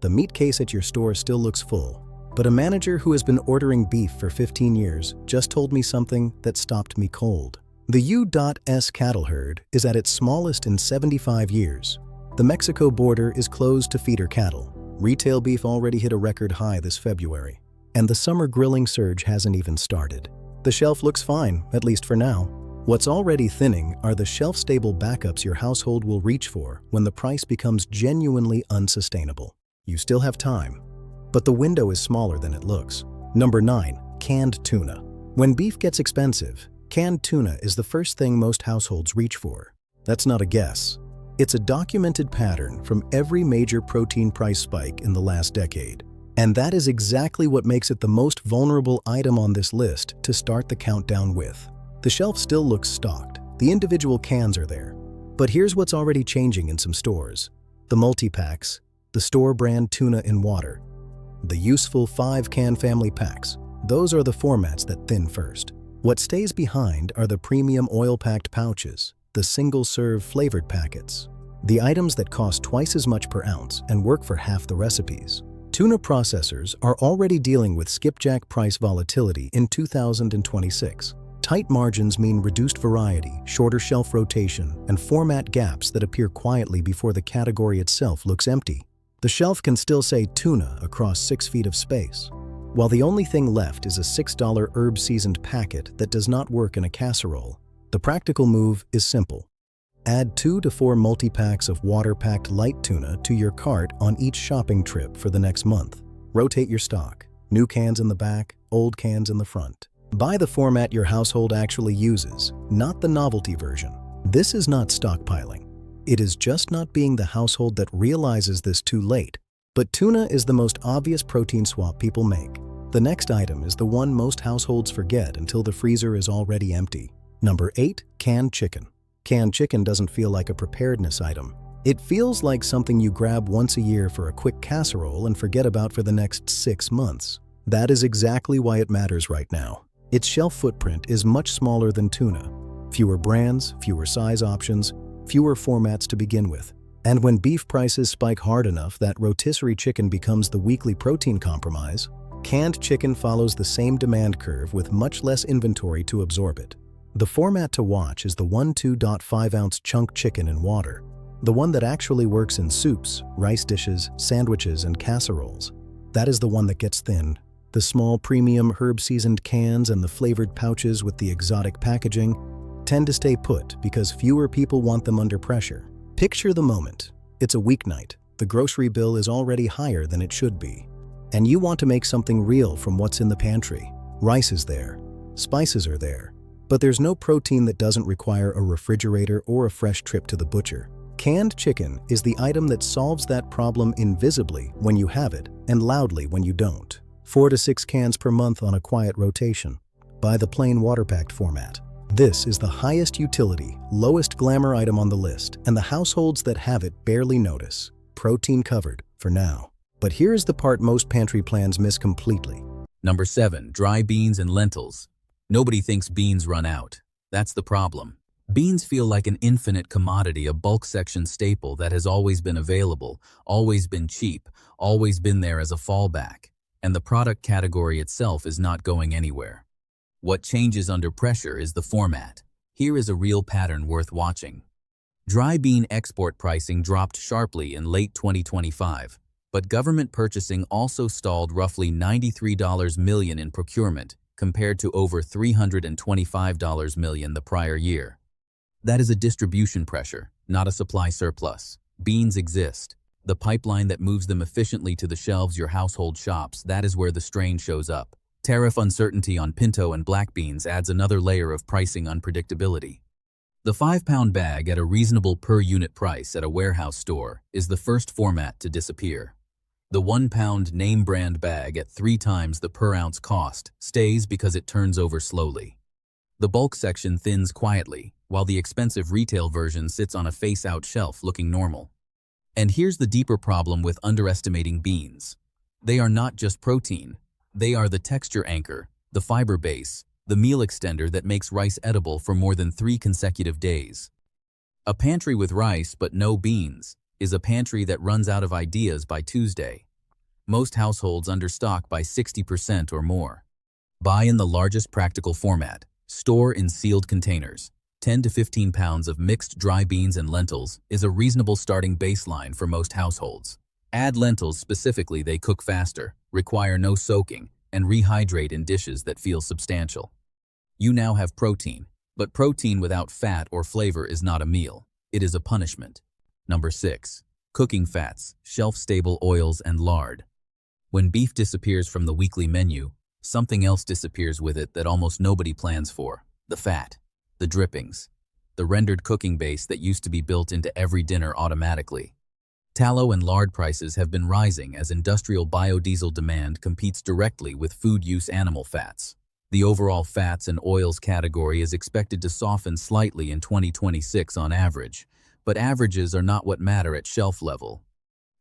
The meat case at your store still looks full, but a manager who has been ordering beef for 15 years just told me something that stopped me cold. The U.S. cattle herd is at its smallest in 75 years. The Mexico border is closed to feeder cattle. Retail beef already hit a record high this February, and the summer grilling surge hasn't even started. The shelf looks fine, at least for now. What's already thinning are the shelf-stable backups your household will reach for when the price becomes genuinely unsustainable. You still have time, but the window is smaller than it looks. Number 9. Canned tuna. When beef gets expensive, canned tuna is the first thing most households reach for. That's not a guess. It's a documented pattern from every major protein price spike in the last decade. And that is exactly what makes it the most vulnerable item on this list to start the countdown with. The shelf still looks stocked. The individual cans are there. But here's what's already changing in some stores. The multi-packs, the store brand tuna in water, the useful 5-can family packs. Those are the formats that thin first. What stays behind are the premium oil-packed pouches, the single-serve flavored packets, the items that cost twice as much per ounce and work for half the recipes. Tuna processors are already dealing with skipjack price volatility in 2026. Tight margins mean reduced variety, shorter shelf rotation, and format gaps that appear quietly before the category itself looks empty. The shelf can still say tuna across 6 feet of space, while the only thing left is a $6 herb-seasoned packet that does not work in a casserole. The practical move is simple. Add 2 to 4 multi-packs of water-packed light tuna to your cart on each shopping trip for the next month. Rotate your stock. New cans in the back, old cans in the front. Buy the format your household actually uses, not the novelty version. This is not stockpiling. It is just not being the household that realizes this too late. But tuna is the most obvious protein swap people make. The next item is the one most households forget until the freezer is already empty. Number 8. Canned chicken. Canned chicken doesn't feel like a preparedness item. It feels like something you grab once a year for a quick casserole and forget about for the next 6 months. That is exactly why it matters right now. Its shelf footprint is much smaller than tuna. Fewer brands, fewer size options, fewer formats to begin with. And when beef prices spike hard enough that rotisserie chicken becomes the weekly protein compromise, canned chicken follows the same demand curve with much less inventory to absorb it. The format to watch is the 2.5-ounce chunk chicken in water, the one that actually works in soups, rice dishes, sandwiches, and casseroles. That is the one that gets thin. The small premium herb-seasoned cans and the flavored pouches with the exotic packaging tend to stay put because fewer people want them under pressure. Picture the moment. It's a weeknight. The grocery bill is already higher than it should be. And you want to make something real from what's in the pantry. Rice is there. Spices are there. But there's no protein that doesn't require a refrigerator or a fresh trip to the butcher. Canned chicken is the item that solves that problem invisibly when you have it and loudly when you don't. 4 to 6 cans per month on a quiet rotation. Buy the plain water-packed format. This is the highest utility, lowest glamour item on the list, and the households that have it barely notice. Protein covered, for now. But here's the part most pantry plans miss completely. Number 7. Dry beans and lentils. Nobody thinks beans run out. That's the problem. Beans feel like an infinite commodity, a bulk section staple that has always been available, always been cheap, always been there as a fallback. And the product category itself is not going anywhere. What changes under pressure is the format. Here is a real pattern worth watching. Dry bean export pricing dropped sharply in late 2025, but government purchasing also stalled roughly $93 million in procurement, compared to over $325 million the prior year. That is a distribution pressure, not a supply surplus. Beans exist. The pipeline that moves them efficiently to the shelves your household shops, that is where the strain shows up. Tariff uncertainty on pinto and black beans adds another layer of pricing unpredictability. The 5-pound bag at a reasonable per-unit price at a warehouse store is the first format to disappear. The 1-pound name-brand bag at 3 times the per-ounce cost stays because it turns over slowly. The bulk section thins quietly, while the expensive retail version sits on a face-out shelf looking normal. And here's the deeper problem with underestimating beans. They are not just protein. They are the texture anchor, the fiber base, the meal extender that makes rice edible for more than 3 consecutive days. A pantry with rice but no beans is a pantry that runs out of ideas by Tuesday. Most households understock by 60% or more. Buy in the largest practical format. Store in sealed containers. 10 to 15 pounds of mixed dry beans and lentils is a reasonable starting baseline for most households. Add lentils specifically; they cook faster, require no soaking, and rehydrate in dishes that feel substantial. You now have protein, but protein without fat or flavor is not a meal. It is a punishment. Number 6. Cooking fats, shelf-stable oils and lard. When beef disappears from the weekly menu, something else disappears with it that almost nobody plans for: the fat, the drippings, the rendered cooking base that used to be built into every dinner automatically. Tallow and lard prices have been rising as industrial biodiesel demand competes directly with food-use animal fats. The overall fats and oils category is expected to soften slightly in 2026 on average, but averages are not what matter at shelf level.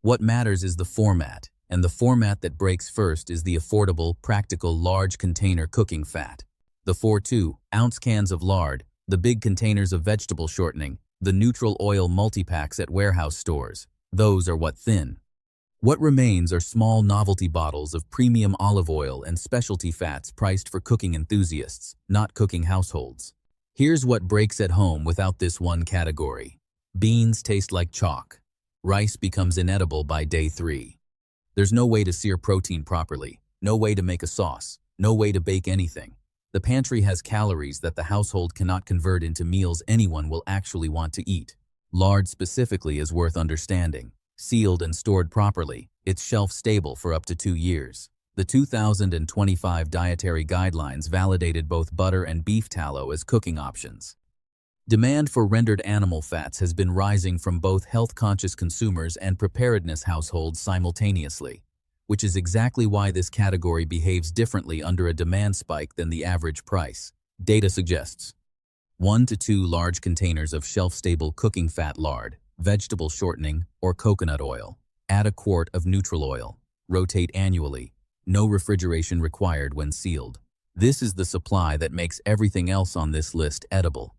What matters is the format, and the format that breaks first is the affordable, practical, large container cooking fat. The 4.2-ounce cans of lard, the big containers of vegetable shortening, the neutral oil multi-packs at warehouse stores. Those are what thin. What remains are small novelty bottles of premium olive oil and specialty fats priced for cooking enthusiasts, not cooking households. Here's what breaks at home without this one category. Beans taste like chalk. Rice becomes inedible by day 3. There's no way to sear protein properly, no way to make a sauce, no way to bake anything. The pantry has calories that the household cannot convert into meals anyone will actually want to eat. Lard specifically is worth understanding. Sealed and stored properly, it's shelf-stable for up to 2 years. The 2025 dietary guidelines validated both butter and beef tallow as cooking options. Demand for rendered animal fats has been rising from both health-conscious consumers and preparedness households simultaneously, which is exactly why this category behaves differently under a demand spike than the average price. Data suggests 1 to 2 large containers of shelf-stable cooking fat lard, vegetable shortening, or coconut oil. Add a quart of neutral oil. Rotate annually. No refrigeration required when sealed. This is the supply that makes everything else on this list edible.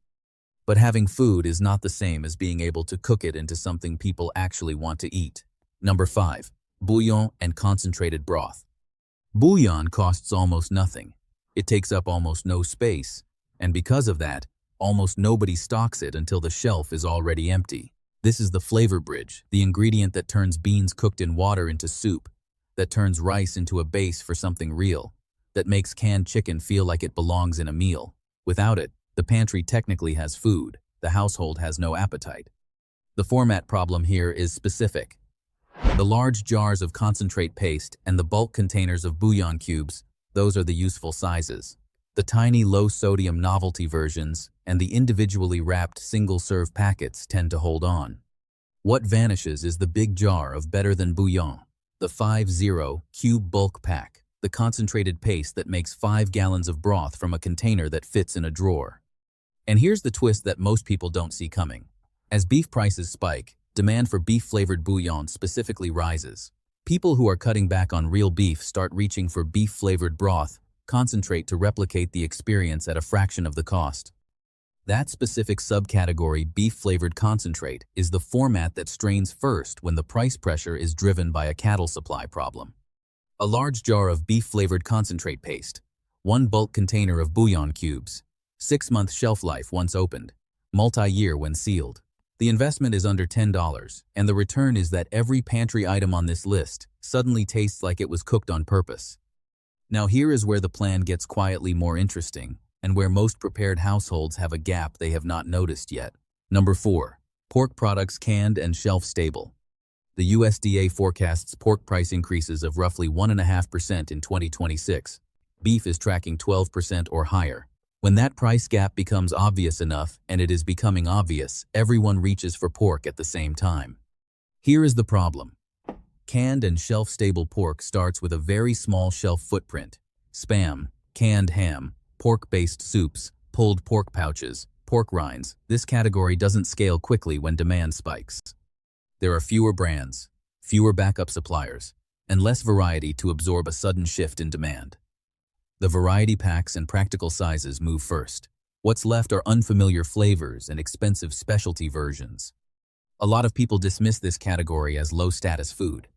But having food is not the same as being able to cook it into something people actually want to eat. Number 5. Bouillon and concentrated broth. Bouillon costs almost nothing. It takes up almost no space, and because of that, almost nobody stocks it until the shelf is already empty. This is the flavor bridge, the ingredient that turns beans cooked in water into soup, that turns rice into a base for something real, that makes canned chicken feel like it belongs in a meal. Without it, the pantry technically has food, the household has no appetite. The format problem here is specific. The large jars of concentrate paste and the bulk containers of bouillon cubes, those are the useful sizes. The tiny low-sodium novelty versions and the individually wrapped single-serve packets tend to hold on. What vanishes is the big jar of better than bouillon, the 5.0 cube bulk pack, the concentrated paste that makes 5 gallons of broth from a container that fits in a drawer. And here's the twist that most people don't see coming. As beef prices spike, demand for beef-flavored bouillon specifically rises. People who are cutting back on real beef start reaching for beef-flavored broth, concentrate to replicate the experience at a fraction of the cost. That specific subcategory, beef-flavored concentrate, is the format that strains first when the price pressure is driven by a cattle supply problem. A large jar of beef-flavored concentrate paste, 1 bulk container of bouillon cubes, 6-month shelf life once opened, multi-year when sealed. The investment is under $10, and the return is that every pantry item on this list suddenly tastes like it was cooked on purpose. Now here is where the plan gets quietly more interesting, and where most prepared households have a gap they have not noticed yet. Number 4. Pork products canned and shelf-stable. The USDA forecasts pork price increases of roughly 1.5% in 2026. Beef is tracking 12% or higher. When that price gap becomes obvious enough, and it is becoming obvious, everyone reaches for pork at the same time. Here is the problem. Canned and shelf-stable pork starts with a very small shelf footprint. Spam, canned ham, pork-based soups, pulled pork pouches, pork rinds. This category doesn't scale quickly when demand spikes. There are fewer brands, fewer backup suppliers, and less variety to absorb a sudden shift in demand. The variety packs and practical sizes move first. What's left are unfamiliar flavors and expensive specialty versions. A lot of people dismiss this category as low-status food.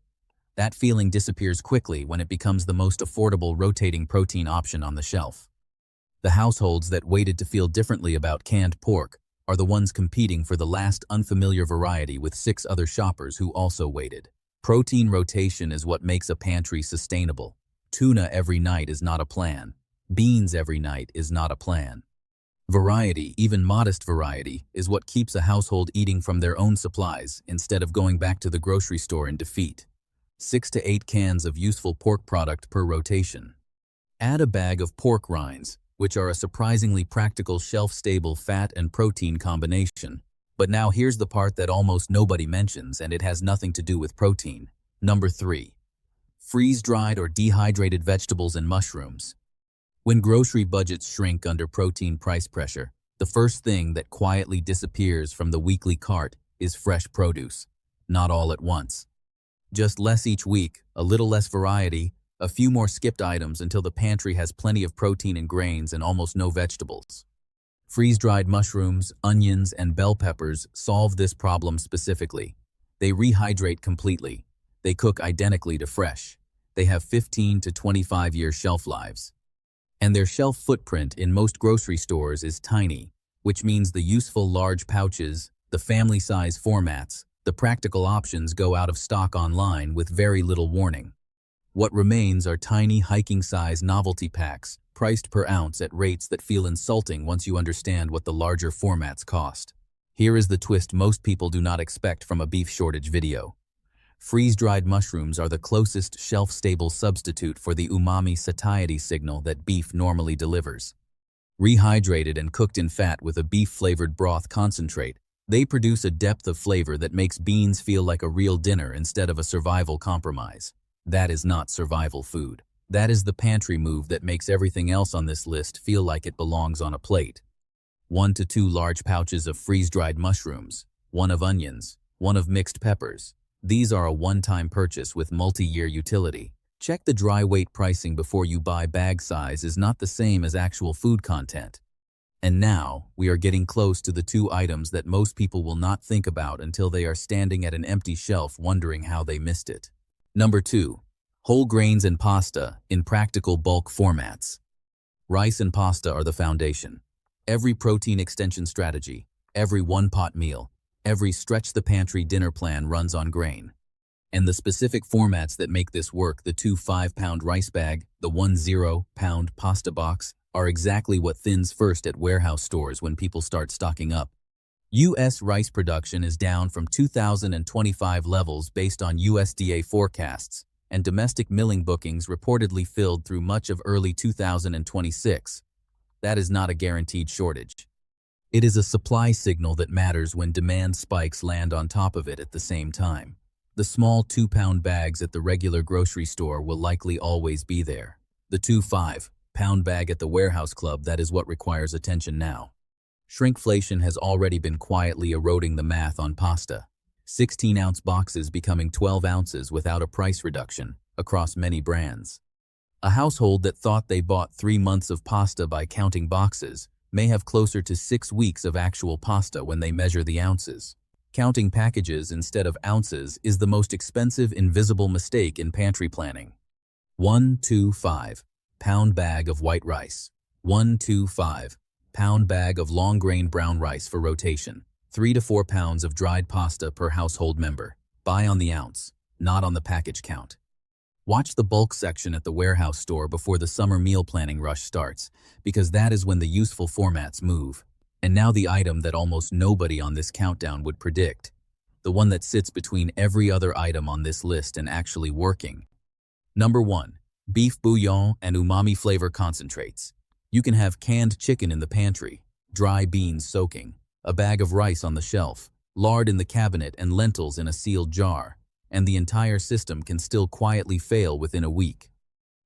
That feeling disappears quickly when it becomes the most affordable rotating protein option on the shelf. The households that waited to feel differently about canned pork are the ones competing for the last unfamiliar variety with 6 other shoppers who also waited. Protein rotation is what makes a pantry sustainable. Tuna every night is not a plan. Beans every night is not a plan. Variety, even modest variety, is what keeps a household eating from their own supplies instead of going back to the grocery store in defeat. 6 to 8 cans of useful pork product per rotation. Add a bag of pork rinds, which are a surprisingly practical shelf-stable fat and protein combination. But now here's the part that almost nobody mentions, and it has nothing to do with protein. Number 3. Freeze-dried or dehydrated vegetables and mushrooms. When grocery budgets shrink under protein price pressure, the first thing that quietly disappears from the weekly cart is fresh produce. Not all at once. Just less each week, a little less variety, a few more skipped items until the pantry has plenty of protein and grains and almost no vegetables. Freeze-dried mushrooms, onions, and bell peppers solve this problem specifically. They rehydrate completely. They cook identically to fresh. They have 15 to 25-year shelf lives. And their shelf footprint in most grocery stores is tiny, which means the useful large pouches, the family-size formats, the practical options go out of stock online with very little warning. What remains are tiny hiking-size novelty packs, priced per ounce at rates that feel insulting once you understand what the larger formats cost. Here is the twist most people do not expect from a beef shortage video. Freeze-dried mushrooms are the closest shelf-stable substitute for the umami satiety signal that beef normally delivers. Rehydrated and cooked in fat with a beef-flavored broth concentrate, they produce a depth of flavor that makes beans feel like a real dinner instead of a survival compromise. That is not survival food. That is the pantry move that makes everything else on this list feel like it belongs on a plate. 1 to 2 large pouches of freeze-dried mushrooms, 1 of onions, 1 of mixed peppers. These are a one-time purchase with multi-year utility. Check the dry weight pricing before you buy. Bag size is not the same as actual food content. And now, we are getting close to the 2 items that most people will not think about until they are standing at an empty shelf wondering how they missed it. Number 2. Whole grains and pasta in practical bulk formats. Rice and pasta are the foundation. Every protein extension strategy, every one-pot meal, every stretch-the-pantry dinner plan runs on grain. And the specific formats that make this work, the 2 5-pound rice bag, the 1 0-pound pasta box, are exactly what thins first at warehouse stores when people start stocking up. U.S. rice production is down from 2025 levels based on USDA forecasts, and domestic milling bookings reportedly filled through much of early 2026. That is not a guaranteed shortage. It is a supply signal that matters when demand spikes land on top of it at the same time. The small 2-pound bags at the regular grocery store will likely always be there. The 2 5-pound bag at the warehouse club, that is what requires attention now. Shrinkflation has already been quietly eroding the math on pasta. 16-ounce boxes becoming 12 ounces without a price reduction across many brands. A household that thought they bought 3 months of pasta by counting boxes may have closer to 6 weeks of actual pasta when they measure the ounces. Counting packages instead of ounces is the most expensive invisible mistake in pantry planning. 1 2 5-pound bag of white rice. 1 2 5-pound bag of long-grain brown rice for rotation. 3 to 4 pounds of dried pasta per household member. Buy on the ounce, not on the package count. Watch the bulk section at the warehouse store before the summer meal planning rush starts, because that is when the useful formats move. And now the item that almost nobody on this countdown would predict. The one that sits between every other item on this list and actually working. Number 1. Beef bouillon and umami flavor concentrates. You can have canned chicken in the pantry, dry beans soaking, a bag of rice on the shelf, lard in the cabinet, and lentils in a sealed jar, and the entire system can still quietly fail within a week.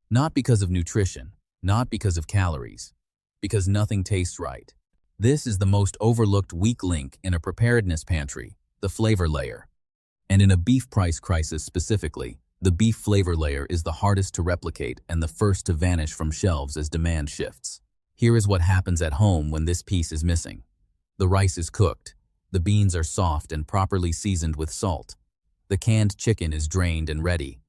Not because of nutrition, not because of calories, because nothing tastes right. This is the most overlooked weak link in a preparedness pantry, the flavor layer. And in a beef price crisis specifically, the beef flavor layer is the hardest to replicate and the first to vanish from shelves as demand shifts. Here is what happens at home when this piece is missing. The rice is cooked, the beans are soft and properly seasoned with salt. The canned chicken is drained and ready.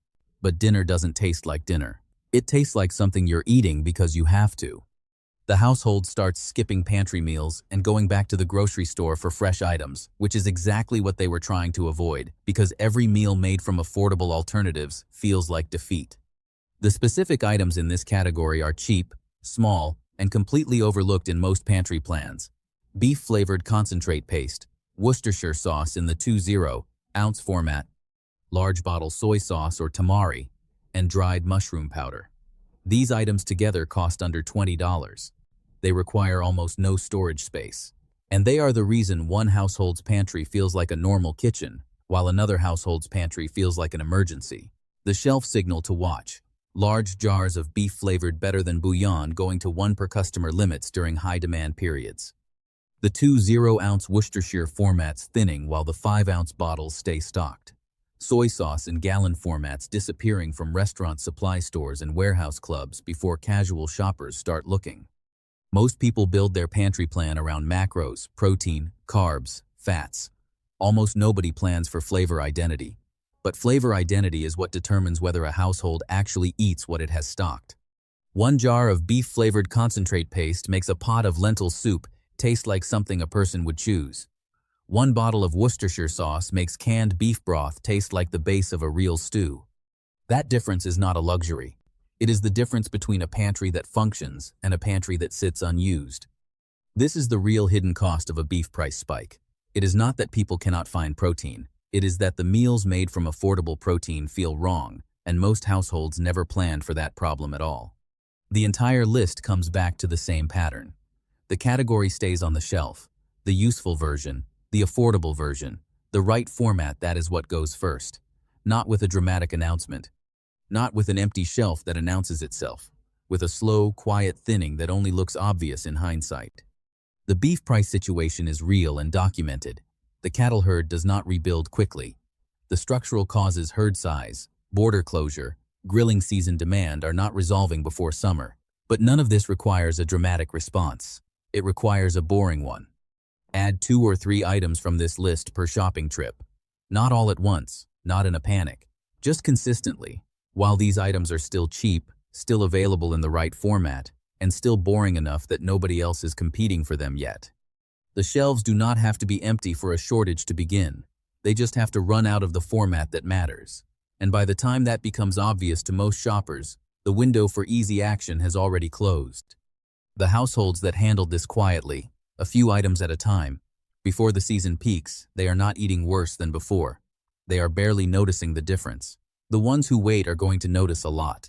But dinner doesn't taste like dinner. It tastes like something you're eating because you have to. The household starts skipping pantry meals and going back to the grocery store for fresh items, which is exactly what they were trying to avoid, because every meal made from affordable alternatives feels like defeat. The specific items in this category are cheap, small, and completely overlooked in most pantry plans. Beef-flavored concentrate paste, Worcestershire sauce in the 20-ounce format, large bottle soy sauce or tamari, and dried mushroom powder. These items together cost under $20. They require almost no storage space. And they are the reason one household's pantry feels like a normal kitchen, while another household's pantry feels like an emergency. The shelf signal to watch. Large jars of beef-flavored better than bouillon going to 1 per customer limits during high-demand periods. The 20-ounce Worcestershire formats thinning while the 5-ounce bottles stay stocked. Soy sauce in gallon formats disappearing from restaurant supply stores and warehouse clubs before casual shoppers start looking. Most people build their pantry plan around macros, protein, carbs, fats. Almost nobody plans for flavor identity. But flavor identity is what determines whether a household actually eats what it has stocked. 1 jar of beef-flavored concentrate paste makes a pot of lentil soup taste like something a person would choose. 1 bottle of Worcestershire sauce makes canned beef broth taste like the base of a real stew. That difference is not a luxury. It is the difference between a pantry that functions and a pantry that sits unused. This is the real hidden cost of a beef price spike. It is not that people cannot find protein. It is that the meals made from affordable protein feel wrong, and most households never planned for that problem at all. The entire list comes back to the same pattern. The category stays on the shelf. The useful version, the affordable version, the right format, that is what goes first. Not with a dramatic announcement. Not with an empty shelf that announces itself. With a slow, quiet thinning that only looks obvious in hindsight. The beef price situation is real and documented. The cattle herd does not rebuild quickly. The structural causes, herd size, border closure, grilling season demand, are not resolving before summer. But none of this requires a dramatic response. It requires a boring one. Add 2 or 3 items from this list per shopping trip. Not all at once, not in a panic. Just consistently. While these items are still cheap, still available in the right format, and still boring enough that nobody else is competing for them yet. The shelves do not have to be empty for a shortage to begin. They just have to run out of the format that matters. And by the time that becomes obvious to most shoppers, the window for easy action has already closed. The households that handled this quietly, a few items at a time, before the season peaks, they are not eating worse than before. They are barely noticing the difference. The ones who wait are going to notice a lot.